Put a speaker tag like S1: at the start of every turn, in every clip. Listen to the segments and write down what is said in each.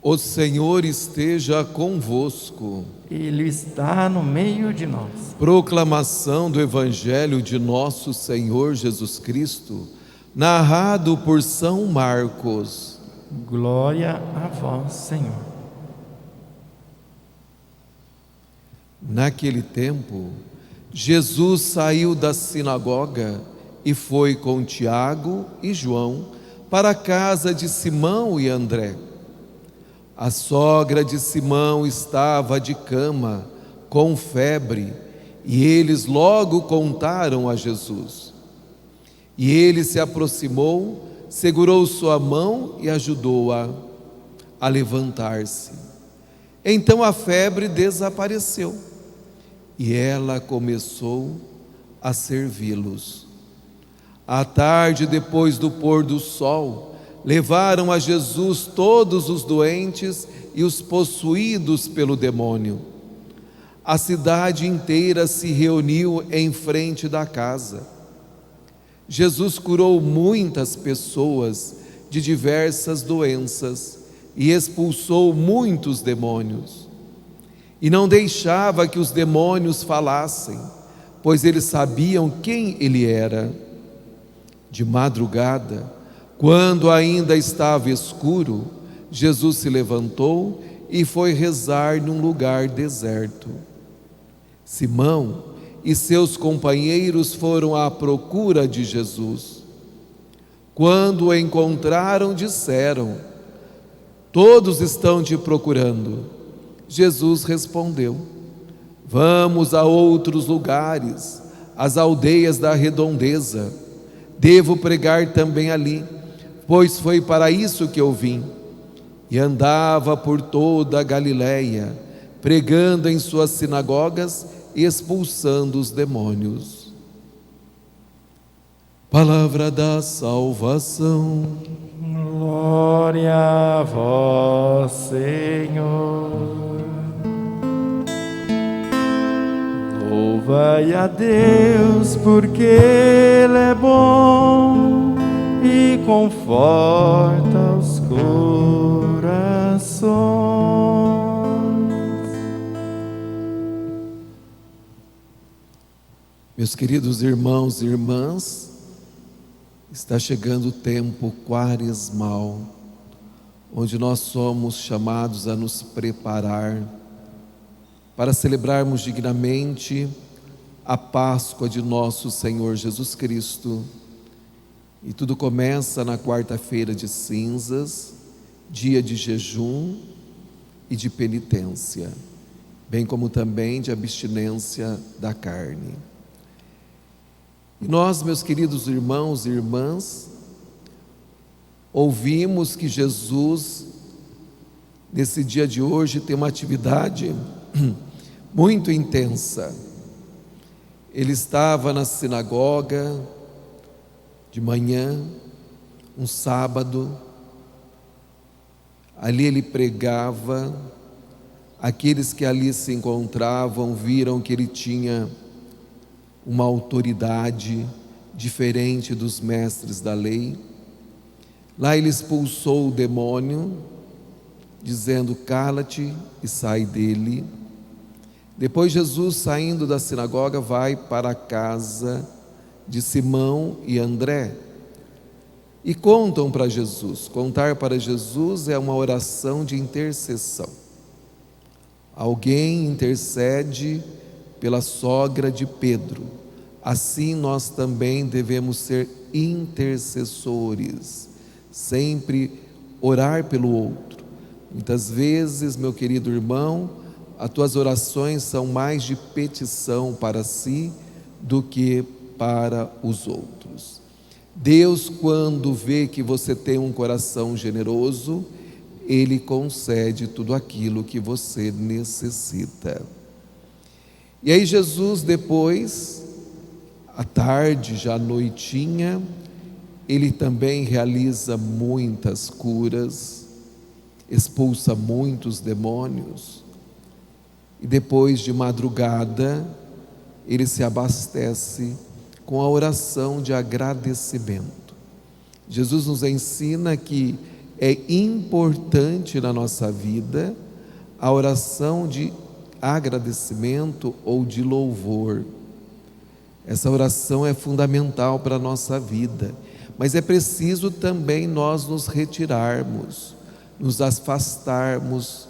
S1: O Senhor esteja convosco.
S2: Ele está no meio de nós.
S1: Proclamação do Evangelho de nosso Senhor Jesus Cristo, narrado por São Marcos.
S2: Glória a vós, Senhor.
S1: Naquele tempo, Jesus saiu da sinagoga e foi com Tiago e João para a casa de Simão e André. A sogra de Simão estava de cama, com febre, e eles logo contaram a Jesus. E ele se aproximou, segurou sua mão e ajudou-a a levantar-se. Então a febre desapareceu e ela começou a servi-los. À tarde, depois do pôr do sol, levaram a Jesus todos os doentes e os possuídos pelo demônio. A cidade inteira se reuniu em frente da casa. Jesus curou muitas pessoas de diversas doenças e expulsou muitos demônios. E não deixava que os demônios falassem, pois eles sabiam quem ele era. De madrugada, quando ainda estava escuro, Jesus se levantou e foi rezar num lugar deserto. Simão e seus companheiros foram à procura de Jesus. Quando o encontraram, disseram: "Todos estão te procurando." Jesus respondeu: "Vamos a outros lugares, às aldeias da redondeza. Devo pregar também ali, pois foi para isso que eu vim." E andava por toda a Galiléia, pregando em suas sinagogas e expulsando os demônios. Palavra da salvação.
S2: Glória a vós, Senhor. Louvai a Deus, porque Ele é bom e conforta os corações.
S1: Meus queridos irmãos e irmãs, está chegando o tempo quaresmal, onde nós somos chamados a nos preparar para celebrarmos dignamente a Páscoa de nosso Senhor Jesus Cristo. E tudo começa na quarta-feira de cinzas, dia de jejum e de penitência, bem como também de abstinência da carne. E nós, meus queridos irmãos e irmãs, ouvimos que Jesus, nesse dia de hoje, tem uma atividade muito intensa. Ele estava na sinagoga de manhã, um sábado, ali ele pregava. Aqueles que ali se encontravam viram que ele tinha uma autoridade diferente dos mestres da lei. Lá ele expulsou o demônio, dizendo: "Cala-te e sai dele." Depois Jesus, saindo da sinagoga, vai para a casa de Simão e André e contam para Jesus. Contar para Jesus é uma oração de intercessão. Alguém intercede pela sogra de Pedro. Assim nós também devemos ser intercessores, sempre orar pelo outro. Muitas vezes, meu querido irmão, as tuas orações são mais de petição para si do que para os outros. Deus, quando vê que você tem um coração generoso, Ele concede tudo aquilo que você necessita. E aí Jesus, depois, à tarde, já à noitinha, Ele também realiza muitas curas, expulsa muitos demônios. E depois de madrugada, Ele se abastece com a oração de agradecimento. Jesus nos ensina que é importante na nossa vida a oração de agradecimento ou de louvor. Essa oração é fundamental para a nossa vida, mas é preciso também nós nos retirarmos, nos afastarmos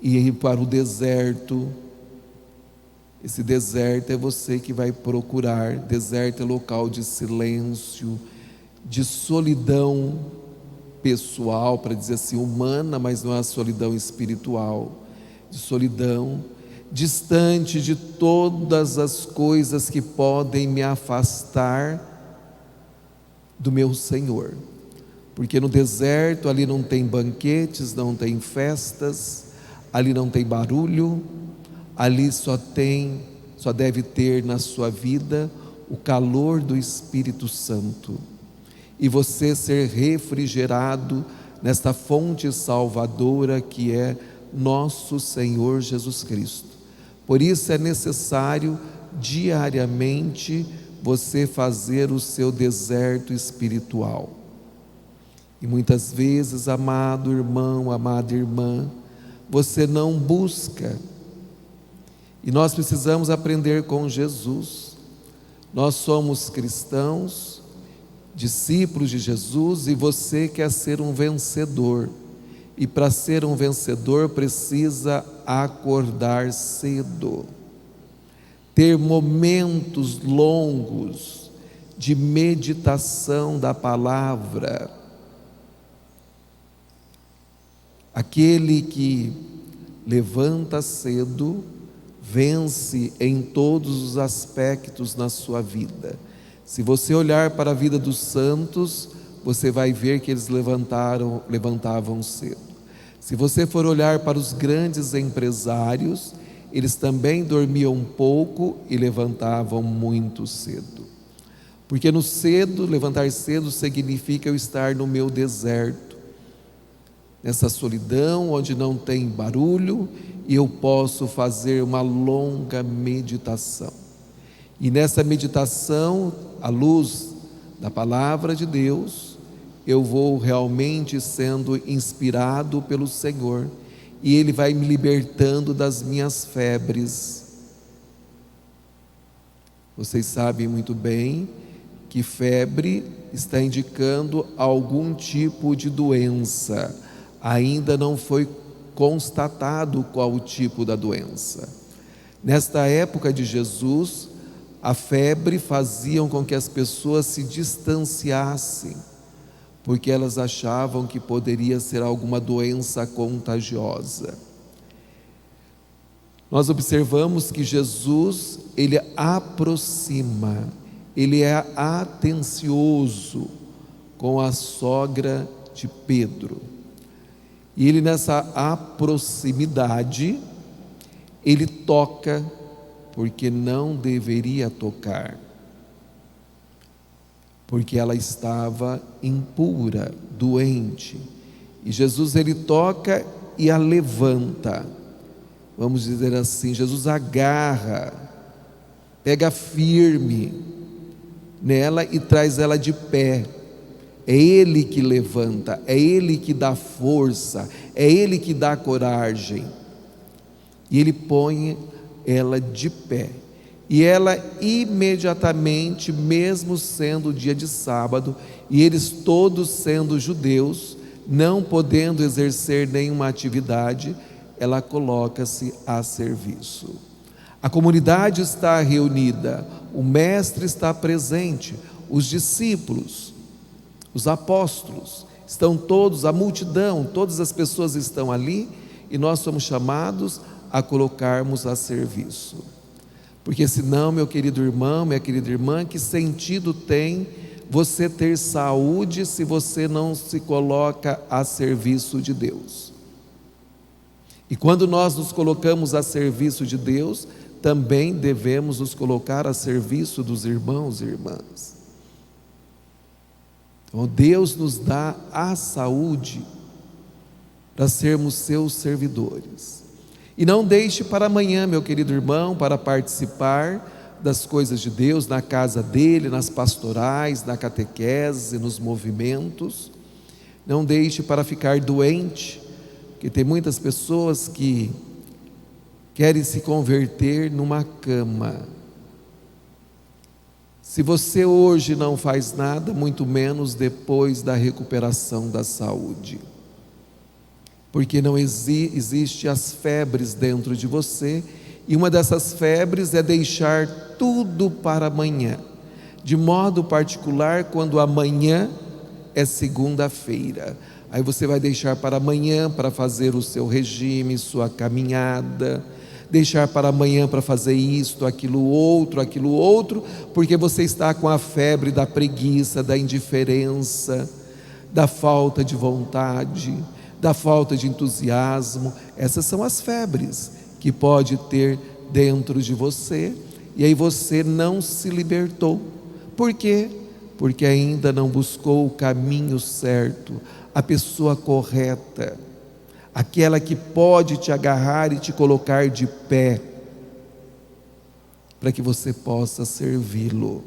S1: e ir para o deserto. Esse deserto é você que vai procurar. Deserto é local de silêncio, de solidão pessoal, para dizer assim, humana, mas não é a solidão espiritual, de solidão, distante de todas as coisas que podem me afastar do meu Senhor. Porque no deserto, ali não tem banquetes, não tem festas, ali não tem barulho, ali só deve ter na sua vida o calor do Espírito Santo, e você ser refrigerado nesta fonte salvadora que é nosso Senhor Jesus Cristo. Por isso é necessário diariamente você fazer o seu deserto espiritual. E muitas vezes, amado irmão, amada irmã, você não busca. E nós precisamos aprender com Jesus. Nós somos cristãos, discípulos de Jesus, e você quer ser um vencedor. E para ser um vencedor precisa acordar cedo, ter momentos longos de meditação da palavra. Aquele que levanta cedo vence em todos os aspectos na sua vida. Se você olhar para a vida dos santos, você vai ver que eles levantavam cedo. Se você for olhar para os grandes empresários, eles também dormiam pouco e levantavam muito cedo. Porque levantar cedo significa eu estar no meu deserto, nessa solidão onde não tem barulho, e eu posso fazer uma longa meditação. E nessa meditação, à luz da palavra de Deus, eu vou realmente sendo inspirado pelo Senhor, e Ele vai me libertando das minhas febres. Vocês sabem muito bem que febre está indicando algum tipo de doença. Ainda não foi constatado qual o tipo da doença. Nesta época de Jesus, a febre fazia com que as pessoas se distanciassem, porque elas achavam que poderia ser alguma doença contagiosa. Nós observamos que Jesus, Ele aproxima, Ele é atencioso com a sogra de Pedro. E Ele, nessa proximidade, Ele toca, porque não deveria tocar, porque ela estava impura, doente. E Jesus, Ele toca e a levanta. Vamos dizer assim, Jesus agarra, pega firme nela e traz ela de pé. É Ele que levanta, é Ele que dá força, é Ele que dá coragem. E Ele põe ela de pé. E ela imediatamente, mesmo sendo dia de sábado, e eles todos sendo judeus, não podendo exercer nenhuma atividade, ela coloca-se a serviço. A comunidade está reunida, o mestre está presente, os discípulos, os apóstolos, estão todos, a multidão, todas as pessoas estão ali, e nós somos chamados a colocarmos a serviço. Porque senão, meu querido irmão, minha querida irmã, que sentido tem você ter saúde se você não se coloca a serviço de Deus? E quando nós nos colocamos a serviço de Deus, também devemos nos colocar a serviço dos irmãos e irmãs. Então Deus nos dá a saúde para sermos seus servidores. E não deixe para amanhã, meu querido irmão, para participar das coisas de Deus, na casa dele, nas pastorais, na catequese, nos movimentos. Não deixe para ficar doente, porque tem muitas pessoas que querem se converter numa cama. Se você hoje não faz nada, muito menos depois da recuperação da saúde. Porque não existe as febres dentro de você, e uma dessas febres é deixar tudo para amanhã. De modo particular, quando amanhã é segunda-feira. Aí você vai deixar para amanhã para fazer o seu regime, sua caminhada, deixar para amanhã para fazer isto, aquilo outro, porque você está com a febre da preguiça, da indiferença, da falta de vontade, da falta de entusiasmo. Essas são as febres que pode ter dentro de você, e aí você não se libertou. Por quê? Porque ainda não buscou o caminho certo, a pessoa correta, aquela que pode te agarrar e te colocar de pé, para que você possa servi-lo.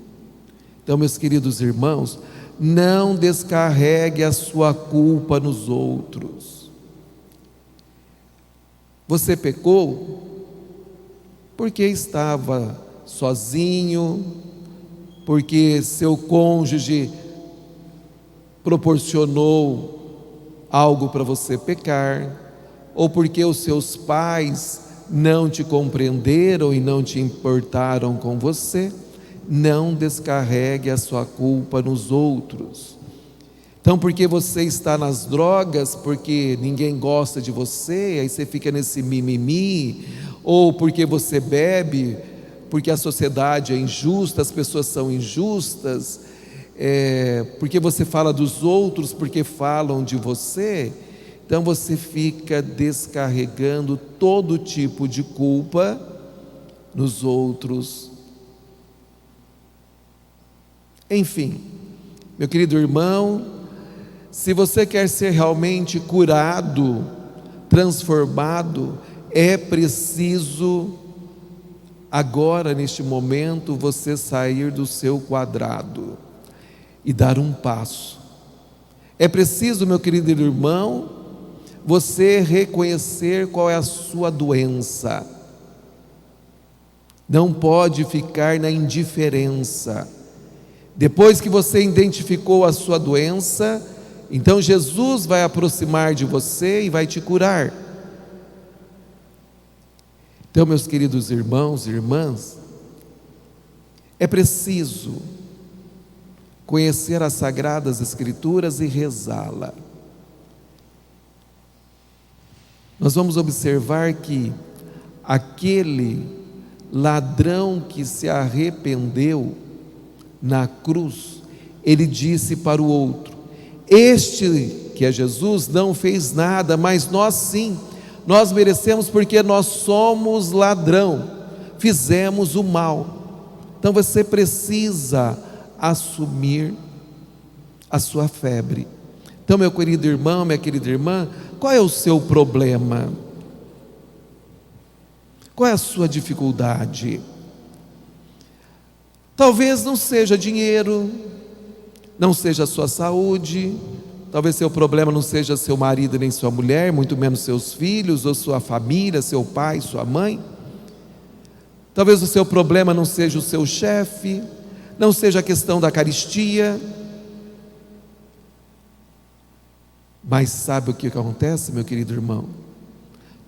S1: Então, meus queridos irmãos, não descarregue a sua culpa nos outros. Você pecou porque estava sozinho, porque seu cônjuge proporcionou algo para você pecar, ou porque os seus pais não te compreenderam e não te importaram com você. Não descarregue a sua culpa nos outros. Então, porque você está nas drogas, porque ninguém gosta de você, aí você fica nesse mimimi, ou porque você bebe, porque a sociedade é injusta, as pessoas são injustas, porque você fala dos outros, porque falam de você. Então você fica descarregando todo tipo de culpa nos outros. Enfim, meu querido irmão, se você quer ser realmente curado, transformado, é preciso agora, neste momento, você sair do seu quadrado e dar um passo. É preciso, meu querido irmão, você reconhecer qual é a sua doença. Não pode ficar na indiferença. Depois que você identificou a sua doença, então Jesus vai aproximar de você e vai te curar. Então, meus queridos irmãos e irmãs, é preciso conhecer as Sagradas Escrituras e rezá-la. Nós vamos observar que aquele ladrão que se arrependeu na cruz, ele disse para o outro: este, que é Jesus, não fez nada, mas nós sim. Nós merecemos porque nós somos ladrão, fizemos o mal. Então você precisa assumir a sua febre. Então, meu querido irmão, minha querida irmã, qual é o seu problema? Qual é a sua dificuldade? Talvez não seja dinheiro, não seja a sua saúde, talvez seu problema não seja seu marido nem sua mulher, muito menos seus filhos ou sua família, seu pai, sua mãe. Talvez o seu problema não seja o seu chefe, não seja a questão da caristia. Mas sabe o que acontece, meu querido irmão?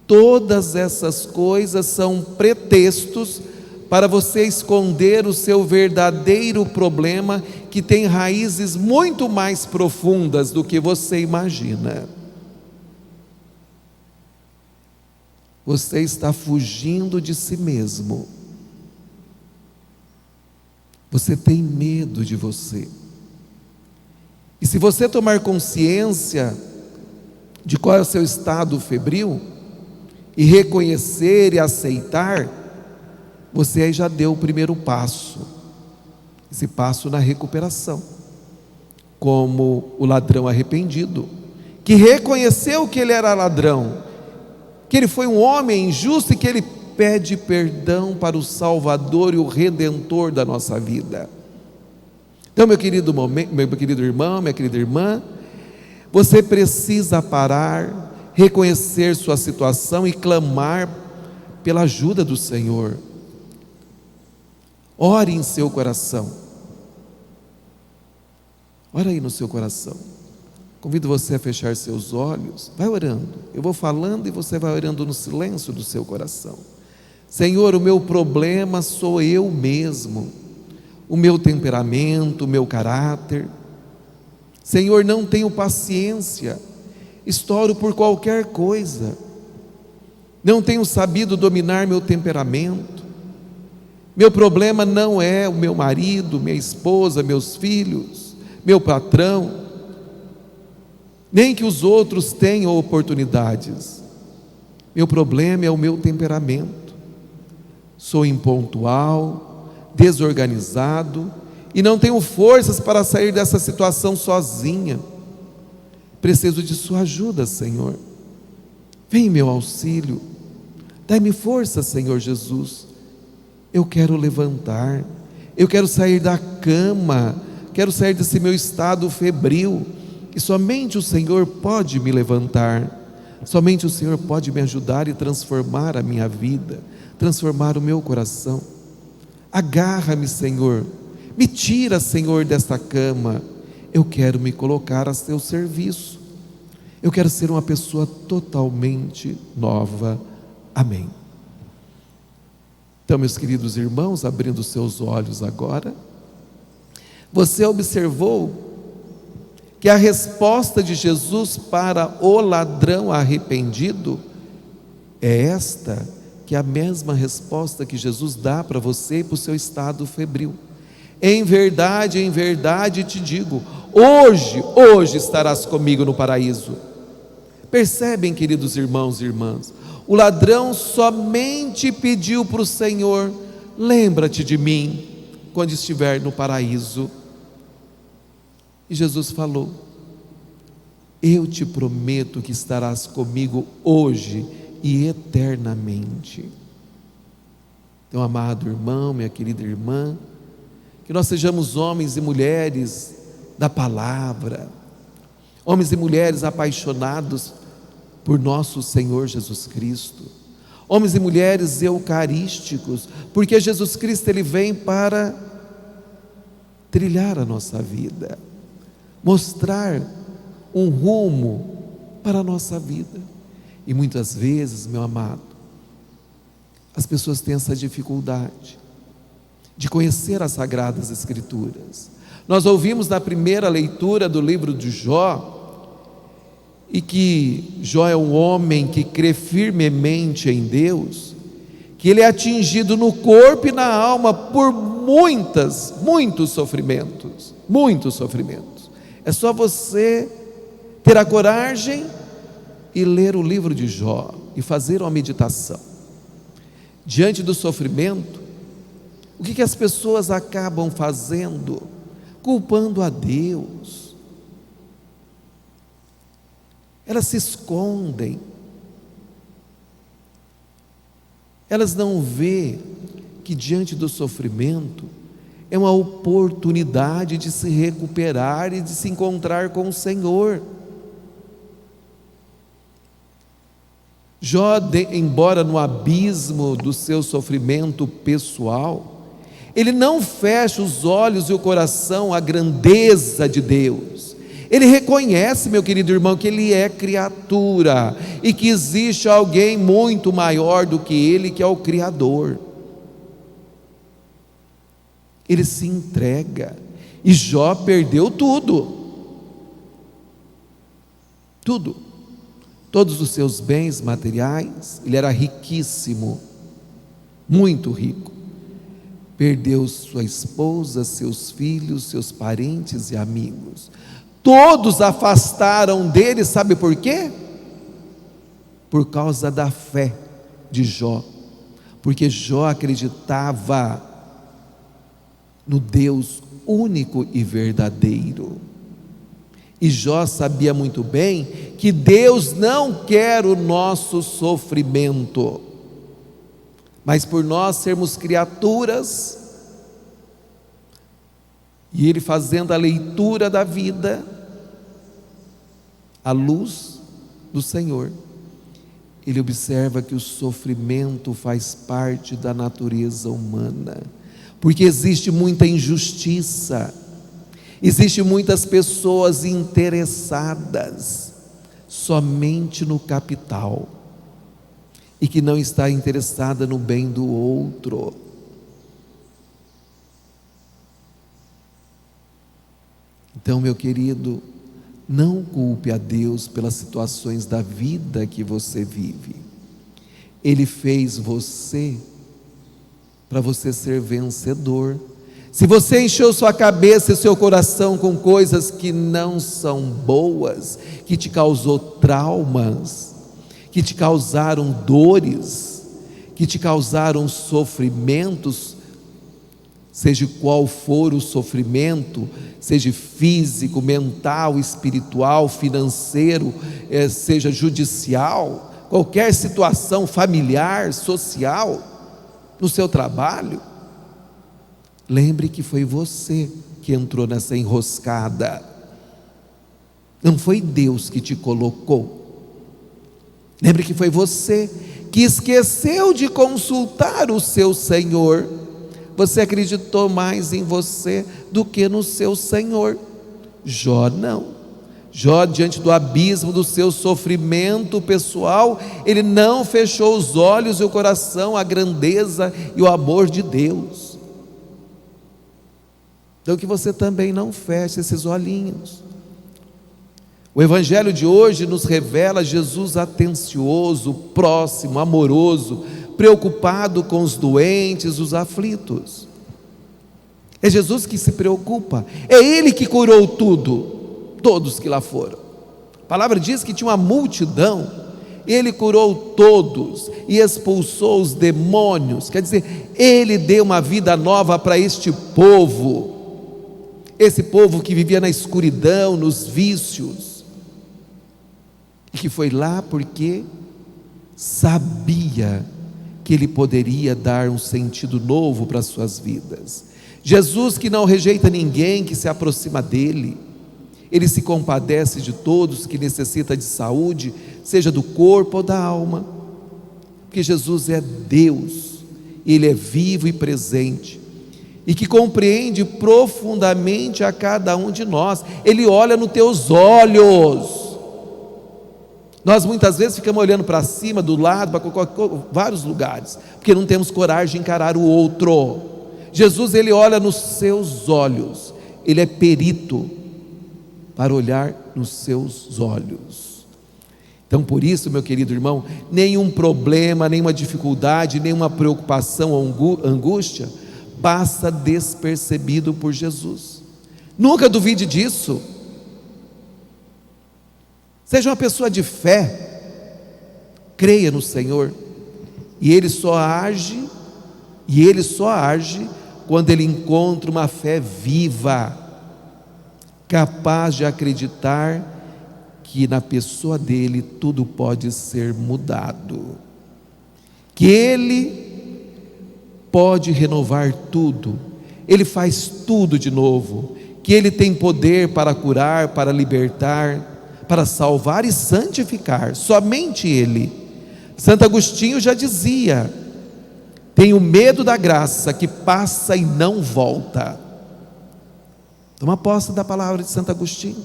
S1: Todas essas coisas são pretextos para você esconder o seu verdadeiro problema, que tem raízes muito mais profundas do que você imagina. Você está fugindo de si mesmo. Você tem medo de você. E se você tomar consciência de qual é o seu estado febril, e reconhecer e aceitar, você aí já deu o primeiro passo, esse passo na recuperação, como o ladrão arrependido, que reconheceu que ele era ladrão, que ele foi um homem injusto e que ele pede perdão para o Salvador e o Redentor da nossa vida. Então, meu querido irmão, minha querida irmã, Você precisa parar, reconhecer sua situação e clamar pela ajuda do Senhor. Ore em seu coração. Ora aí no seu coração. Convido você a fechar seus olhos. Vai orando. Eu vou falando e você vai orando no silêncio do seu coração. Senhor, o meu problema sou eu mesmo. O meu temperamento, o meu caráter. Senhor, não tenho paciência. Estouro por qualquer coisa. Não tenho sabido dominar meu temperamento. Meu problema não é o meu marido, minha esposa, meus filhos, meu patrão, nem que os outros tenham oportunidades. Meu problema é o meu temperamento. Sou impontual, desorganizado e não tenho forças para sair dessa situação sozinha. Preciso de sua ajuda, Senhor. Vem em meu auxílio. Dai-me força, Senhor Jesus. Eu quero levantar, eu quero sair da cama, quero sair desse meu estado febril, e somente o Senhor pode me levantar, somente o Senhor pode me ajudar e transformar a minha vida, transformar o meu coração. Agarra-me, Senhor, me tira, Senhor, desta cama. Eu quero me colocar a seu serviço, eu quero ser uma pessoa totalmente nova. Amém. Então, meus queridos irmãos, abrindo seus olhos agora, você observou que a resposta de Jesus para o ladrão arrependido é esta, que é a mesma resposta que Jesus dá para você e para o seu estado febril. Em verdade te digo, hoje estarás comigo no paraíso. Percebem, queridos irmãos e irmãs, o ladrão somente pediu para o Senhor: lembra-te de mim quando estiver no paraíso. E Jesus falou: eu te prometo que estarás comigo hoje e eternamente. Então, amado irmão, minha querida irmã, que nós sejamos homens e mulheres da palavra, homens e mulheres apaixonados por nosso Senhor Jesus Cristo, homens e mulheres eucarísticos, porque Jesus Cristo Ele vem para trilhar a nossa vida, mostrar um rumo para a nossa vida. E muitas vezes, meu amado, as pessoas têm essa dificuldade de conhecer as Sagradas Escrituras. Nós ouvimos na primeira leitura do livro de Jó, e que Jó é um homem que crê firmemente em Deus, que ele é atingido no corpo e na alma por muitos sofrimentos. É só você ter a coragem e ler o livro de Jó e fazer uma meditação. Diante do sofrimento, o que as pessoas acabam fazendo? Culpando a Deus. Elas se escondem, elas não vê que diante do sofrimento é uma oportunidade de se recuperar e de se encontrar com o Senhor. Jó, embora no abismo do seu sofrimento pessoal, ele não fecha os olhos e o coração à grandeza de Deus. Ele reconhece, meu querido irmão, que ele é criatura e que existe alguém muito maior do que ele, que é o Criador. Ele se entrega, e Jó perdeu tudo, todos os seus bens materiais. Ele era riquíssimo, muito rico. Perdeu sua esposa, seus filhos, seus parentes e amigos. Todos afastaram dele, sabe por quê? Por causa da fé de Jó, porque Jó acreditava no Deus único e verdadeiro, e Jó sabia muito bem que Deus não quer o nosso sofrimento, mas por nós sermos criaturas, e ele, fazendo a leitura da vida, à luz do Senhor, ele observa que o sofrimento faz parte da natureza humana, porque existe muita injustiça, existe muitas pessoas interessadas somente no capital e que não está interessada no bem do outro. Então, meu querido, não culpe a Deus pelas situações da vida que você vive. Ele fez você para você ser vencedor. Se você encheu sua cabeça e seu coração com coisas que não são boas, que te causou traumas, que te causaram dores, que te causaram sofrimentos, seja qual for o sofrimento, seja físico, mental, espiritual, financeiro, seja judicial, qualquer situação familiar, social, no seu trabalho, lembre que foi você que entrou nessa enroscada, não foi Deus que te colocou. Lembre que foi você que esqueceu de consultar o seu Senhor. Você acreditou mais em você do que no seu Senhor. Jó não. Jó, diante do abismo do seu sofrimento pessoal, ele não fechou os olhos e o coração à grandeza e o amor de Deus. Então que você também não feche esses olhinhos. O Evangelho de hoje nos revela Jesus atencioso, próximo, amoroso, preocupado com os doentes, os aflitos. É Jesus que se preocupa, é Ele que curou todos que lá foram. A palavra diz que tinha uma multidão, Ele curou todos e expulsou os demônios, quer dizer, Ele deu uma vida nova para este povo, esse povo que vivia na escuridão, nos vícios, e que foi lá porque sabia que Ele poderia dar um sentido novo para as suas vidas. Jesus que não rejeita ninguém que se aproxima dEle, Ele se compadece de todos que necessitam de saúde, seja do corpo ou da alma, porque Jesus é Deus, Ele é vivo e presente, e que compreende profundamente a cada um de nós. Ele olha nos teus olhos. Nós muitas vezes ficamos olhando para cima, do lado, para vários lugares, porque não temos coragem de encarar o outro. Jesus, Ele olha nos seus olhos, Ele é perito para olhar nos seus olhos. Então por isso, meu querido irmão, nenhum problema, nenhuma dificuldade, nenhuma preocupação ou angústia passa despercebido por Jesus. Nunca duvide disso. Seja uma pessoa de fé, creia no Senhor, e Ele só age quando Ele encontra uma fé viva, capaz de acreditar que na pessoa dEle tudo pode ser mudado, que Ele pode renovar tudo, Ele faz tudo de novo, que Ele tem poder para curar, para libertar, para salvar e santificar, somente Ele. Santo Agostinho já dizia: tenho medo da graça que passa e não volta. Toma posse da palavra de Santo Agostinho.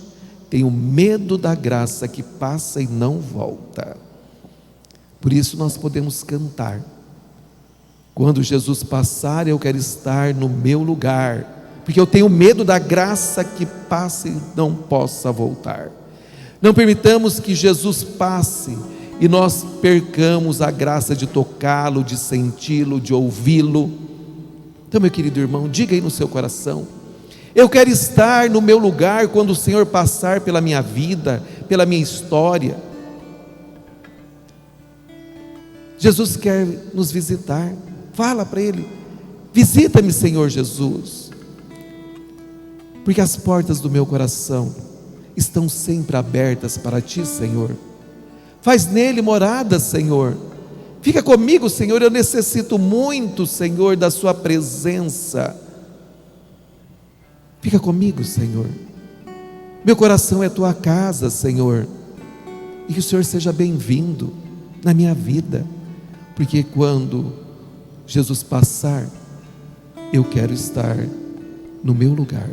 S1: Tenho medo da graça que passa e não volta. Por isso nós podemos cantar: quando Jesus passar, eu quero estar no meu lugar, porque eu tenho medo da graça que passa e não possa voltar. Não permitamos que Jesus passe e nós percamos a graça de tocá-lo, de senti-lo, de ouvi-lo. Então, meu querido irmão, diga aí no seu coração: eu quero estar no meu lugar quando o Senhor passar pela minha vida, pela minha história. Jesus quer nos visitar. Fala para Ele: visita-me, Senhor Jesus, porque as portas do meu coração estão sempre abertas para Ti, Senhor. Faz nele morada, Senhor. Fica comigo, Senhor, eu necessito muito, Senhor, da Sua presença. Fica comigo, Senhor. Meu coração é Tua casa, Senhor. e que o Senhor seja bem-vindo na minha vida, porque quando Jesus passar, eu quero estar no meu lugar.